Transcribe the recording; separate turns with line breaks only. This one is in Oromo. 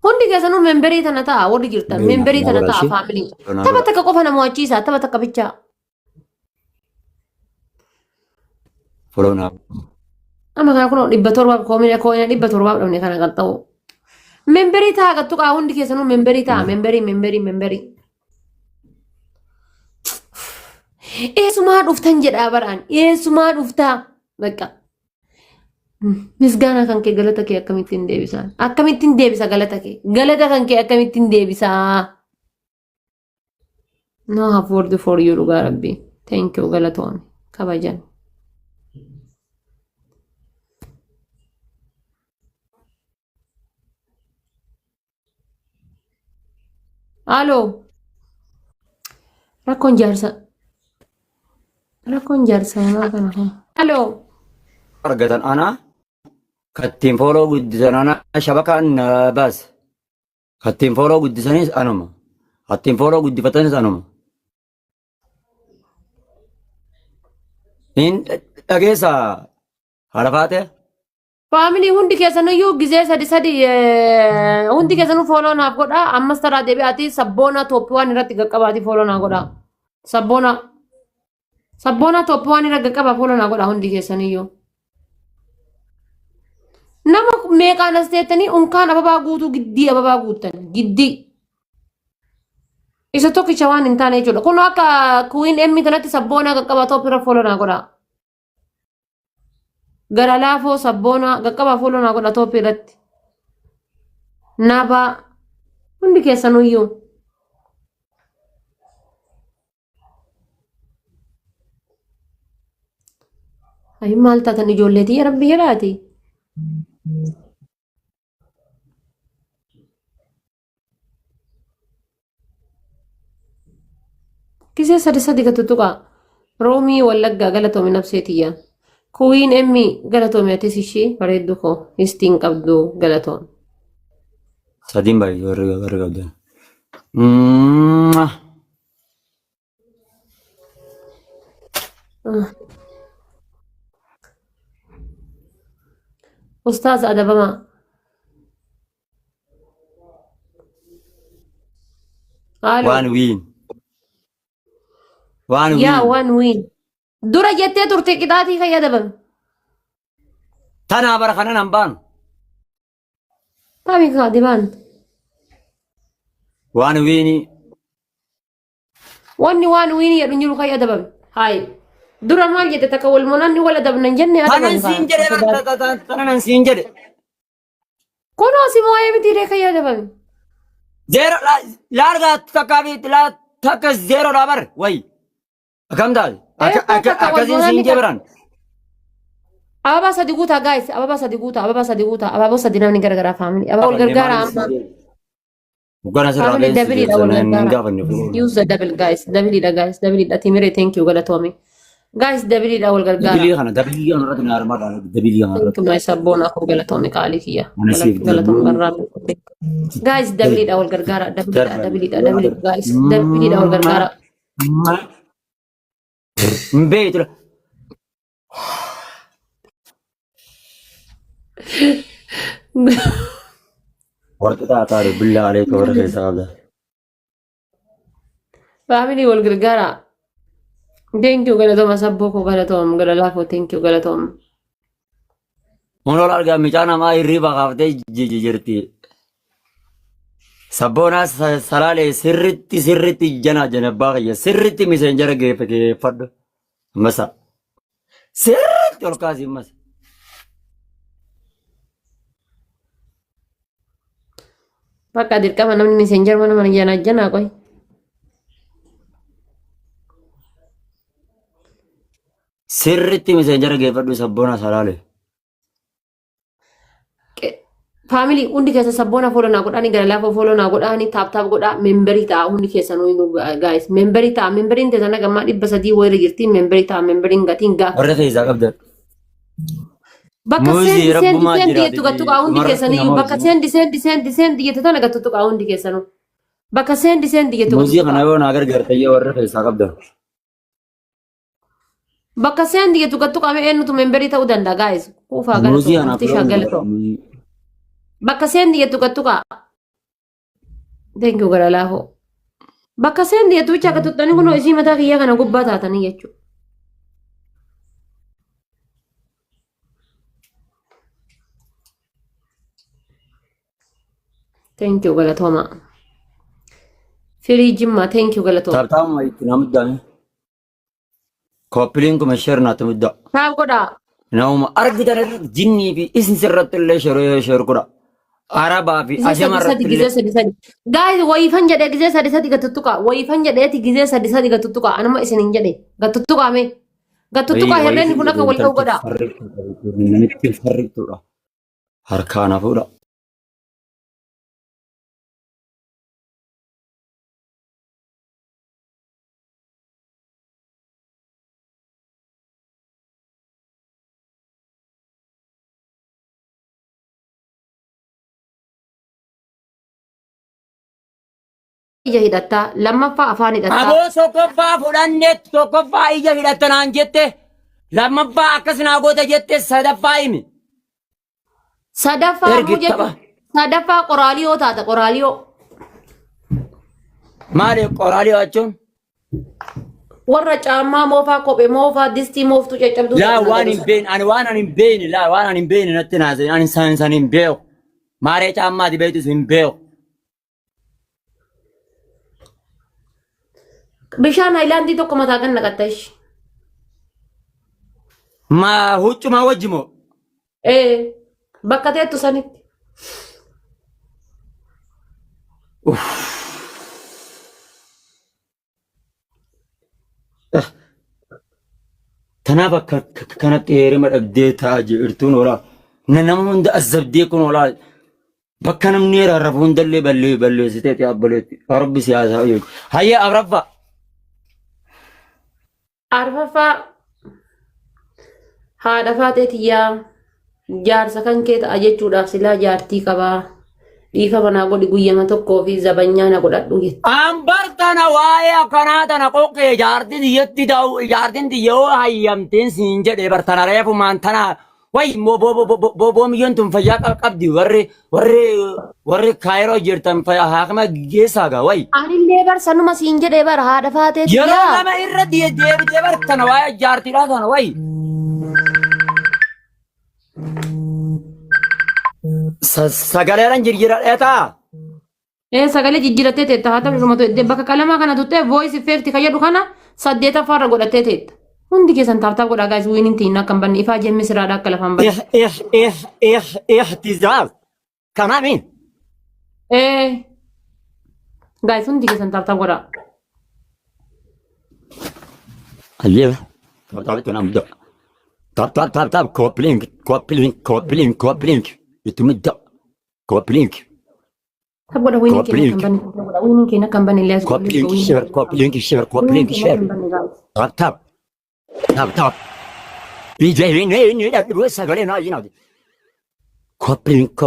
hundi keessanuu memberii tana ta'a warri jirtan memberii tana ta'a faamilii tapha takka qofa nama wachiisa tapha takka bichaa
Follow
amma kana kun 700 koomina 700 dhabne kana kan ta'u memberii ta'a gattu qaa hundi keessanuu memberii ta'a memberii eesumaa dhuftan jedhaa baraan eesumaa dhuftaa bakka misgaana kan kee galata kee akkamittiin deebisa galata kan kee akkamittiin deebisa no have word for you dhugaa rabbi thank you galatoon kabajan alo rakkoon jaarsa maa kana alo
argatan ana kattiin follow guddisan ana shabakaan bas kattiin follow guddisanis anuma kattiin follow guddifatanis anuma in dhageessa harafaate
family hundi keessaniyyuu gizee sadi hundi keessanuu follow naaf godha ammas taraa deebi'aati sabboona Tooppiwaan irratti qaqqabaati follow naa godha sabboona Tooppiwaan irratti qaqqaba follow naa godha hundi keessaniyyuu nama meeqaan as teettanii unkaan ababaa guutuu giddii ababaa guuttan giddii isa tokkicha waan hin taane jechuudha kun akka kuwiin emmi tanatti sabboona qaqqaba Tooppira follow naa godha gara laafoo sabboona qaqqaba follow naa godha Tooppiratti naba hundi keessanuyyuu ayi maal taatan ijoolleetii rabbi jedhaati kisee sadi gatuttuqa roomii wallaggaa galatoomi nabseetiyya kuwiin emmi galatoomi atis ishii bareeddu koo istiin qabdu galatoon
sadin bayi warri qabdan Ustaz adabama one win
yaa one win dura jettee turte qixaatii kan adabame
tanaa bara kanan hambaan
taami kaa dibaan
one win
wanni one win jedhu jiru kan adabame hayi dura maal jette takka wal monanni wala dabnan jenne
tanan siin jedhe
kunoo si moo'ee mitiiree kan adabame
zero larga takkabi la takka zero dabar way akam dal akazin siin jebran
ababa sadi guutaa guys ababa sadi guutaa ababa sadi namni gargara family ababa wal gargara amma
gona sirra
use the double guys double da timire thank you galatoomi guys double da wal gargara
dabili kana ratna armada dabili kana
my sabona ko galatoomi qaali kiya galatoomi barra guys double da wal gargara double guys double da wal gargara
mbeyt warqata taare billah alayka wa rahmatullahi
family wal gargara thank you galatoma sabbo ko galatom galalafo thank you galatom
monol arga michana ma riba qafte jirti sabona salale sirritti jana baaqya sirritti messenger geefake faddo masa sirritti olkaasi masa
bakka dirqama namni messenger mana jana koy
sirritti messenger geeffadhu sabboona salale
family hundi keessa sabboona follow naa godhaani gara laafoo follow naa godhaani taap godhaa memberii ta'a hundi keessanuu guys memberii ta'a memberiin teessana gammaa 300 wayira jirti memberii ta'a memberiin gatiin gaafa
warra keessaa qabdan
bakka sendi jettu gattu qaa hundi keessanii bakka sendi jettu tana gattu qaa hundi keessanuu bakka sendi jettu
muuzii kana yoo naa gargaartayya warra keessaa qabdan
bakka sendi jettu gattu qaa eenyutu memberii ta'uu danda'a guys kuufaa
muuzii
galatoo
kana
bakka sendi jettu gattu qaa Thank you gara laafoo. Bakka seen deetu bicha akka tuttanii kunoo isii mataa kiyya kana gubbaa taatanii jechuudha. Thank you galatooma. Firii jimmaa thank you galatooma.
Taaptaama itti nama muddaame. Koppiliin kuma shirnaatti muddaa.
Taap godhaa.
Nama argitan irratti jinnii fi isin sirratti illee shirkudha. Arabaa fi ajama irratti illee.
Guys, wayifan jedhee gizee sadi sadi gatuttuqa. Wayifan jedheeti gizee sadi sadi gatuttuqa. Anuma isinin jedhe gatuttuqa mee. Gatuttuqa herreen kun akka wal ta'u godhaa.
Namichi farriqtuudha. Harkaan hafuudha.
Ija hidhattaa lammaffaa afaan hidhattaa.
Aboo tokkoffaa fudhanne tokkoffaa ija hidhattanaan jette lammaffaa akkas naa goota jette sadaffaa himi.
Sadaffaa muu jechuudha. Sadaffaa qoraaliyoo taata qoraaliyoo.
Maali qoraaliyoo jechuun?
Warra caammaa moofaa kophee moofaa distii mooftuu caccabduu.
Laa waan hin beekne ani waan ani hin beekne laa waan ani hin beekne natti naase ani san hin beeku. Maaree caammaati beektus hin beeku.
Bishaan haayilaandii tokko mataa kan naqatta ishi.
Ma huccumaa wajji moo?
Bakka teettu sanitti.
Tanaaf akka kanatti heerima dhabdee taa'aa jirtuun oolaa. Nama hunda azabdee kun oolaa. Bakka namni rarrafu hundallee balleessitee yaabboleetti. Rabbi siyaasaa jechuudha. Hayya Afraffaa.
Arfaffaa haadha faatee tiyyaa jaarsa kan kee ta'a jechuudhaaf silaa jaartii qabaa. Dhiifa manaa godhi guyyama tokkoo fi zabanyaa na godhadhu jette.
Ambartana waa'ee akkanaa tana qoqqee jaartiin diyyatti ta'u jaartiin diyyoo hayyamteen siin jedhee bartana reefumaan tana wayi boomiyyoon tun fayyaa qabdi warri kaayiroo jirtan haakama geessaa gaa wayi.
Anillee barsanuma siin jedhee bara haadha faatee tiyyaa.
Yeroo nama irra deebitee bartana waa'ee jaartiidhaa tana wayi. Sagaleedhaan jijjiira dheetaa.
Sagalee jijjiirattee teetta haa ta'u bakka qalamaa kana tuttee voice effect fayyadu kana 8ffaarra godhattee teetta. Hundi keessan taaptaaf godhaa gaayis wiiniin tiin akka hin banne ifaa jemmi siraadhaa akka lafaan banne.
Ihtizaaz. Kanaamiin.
Gaayis hundi keessan taaptaaf godhaa.
Ayyee. Taaptaaf kanaan muddaa. Taap koppiliink. Itu muddaa. Koppiliink.
Taap godha wiiniin keenya kan banne. Wiiniin keenya kan banne illee asii.
Koppiliink. Taap. Bijee inni dhabduu sagalee naa jinaati. Koppiliink.